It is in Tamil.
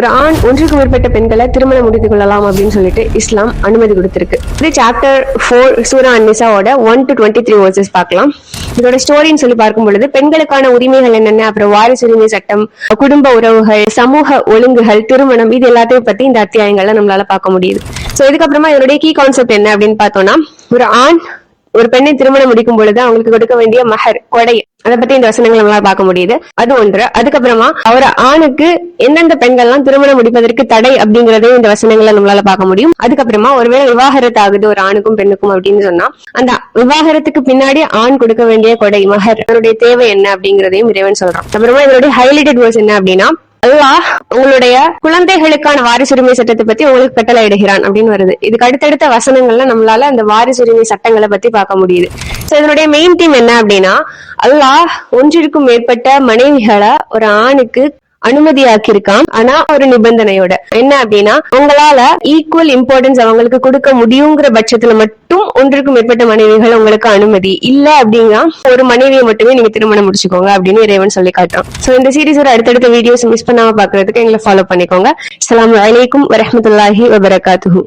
ஒரு ஆண் ஒன்றுக்கு மேற்பட்ட பெண்களை திருமணம் முடித்துக் கொள்ளலாம் அப்படின்னு சொல்லிட்டு இஸ்லாம் அனுமதி கொடுத்திருக்கு. இது சாப்டர் 4 சூரா அன்-நிசாவோட 1 to 23 verses பார்க்கலாம். இதோட ஸ்டோரின்னு சொல்லி பார்க்கும் பொழுது பெண்களுக்கான உரிமைகள் என்னென்ன, அப்புறம் வாரிசு உரிமை சட்டம், குடும்ப உறவுகள், சமூக ஒழுங்குகள், திருமணம், இது எல்லாத்தையும் பத்தி இந்த அத்தியாயங்கள்ல நம்மளால பார்க்க முடியுது. சோ இதுக்கப்புறமா இதனுடைய கீ கான்செப்ட் என்ன அப்படின்னு பார்த்தோம்னா, ஒரு ஆண் ஒரு பெண்ணை திருமணம் முடிக்கும் பொழுது அவங்களுக்கு கொடுக்க வேண்டிய மஹர், கொடை, அதை பத்தி இந்த வசனங்கள் நம்மளால பார்க்க முடியுது. அது ஒன்று. அதுக்கப்புறமா ஒரு ஆணுக்கு எந்தெந்த பெண்கள்லாம் திருமணம் முடிப்பதற்கு தடை அப்படிங்கறதையும் இந்த வசனங்களை நம்மளால பார்க்க முடியும். அதுக்கப்புறமா ஒருவேளை விவாகரத்து ஆகுது ஒரு ஆணுக்கும் பெண்ணுக்கும் அப்படின்னு சொன்னா அந்த விவாகரத்துக்கு பின்னாடி ஆண் கொடுக்க வேண்டிய கொடை, மஹர், அதனுடைய தேவை என்ன அப்படிங்கறதையும் இறைவன் சொல்றான். அப்புறமா இதனுடைய ஹைலைட்டட் வேர்ஸ் என்ன அப்படின்னா, அல்லாஹ் உங்களுடைய குழந்தைகளுக்கான வாரிசுரிமை சட்டத்தை பத்தி உங்களுக்கு கட்டளை இடுகிறான் அப்படின்னு வருது. இதுக்கு அடுத்தடுத்த வசனங்கள்ல நம்மளால அந்த வாரிசுரிமை சட்டங்களை பத்தி பார்க்க முடியுது. சோ இதனுடைய மெயின் தீம் என்ன அப்படின்னா, அல்லாஹ் ஒன்றிற்கும் மேற்பட்ட மனைவிகளை ஒரு ஆணுக்கு அனுமதியாக்கி இருக்கான். ஆனா ஒரு நிபந்தனையோட. என்ன அப்படின்னா, உங்களால ஈக்குவல் இம்பார்ட்டன்ஸ் அவங்களுக்கு கொடுக்க முடியுங்கிற பட்சத்துல மட்டும் ஒன்றுக்கும் மேற்பட்ட மனைவிகள் உங்களுக்கு அனுமதி இல்ல அப்படின்னா ஒரு மனைவியை மட்டுமே நீங்க திருமணம் முடிச்சுக்கோங்க அப்படின்னு இறைவன் சொல்லி காட்டுறோம். சோ இந்த சீரிஸோட அடுத்தடுத்த வீடியோஸ் மிஸ் பண்ணாம பாக்குறதுக்கு எங்களை ஃபாலோ பண்ணிக்கோங்க. அஸ்ஸலாமு அலைக்கும் வரஹ்மத்துல்லாஹி வபரகாத்துஹு.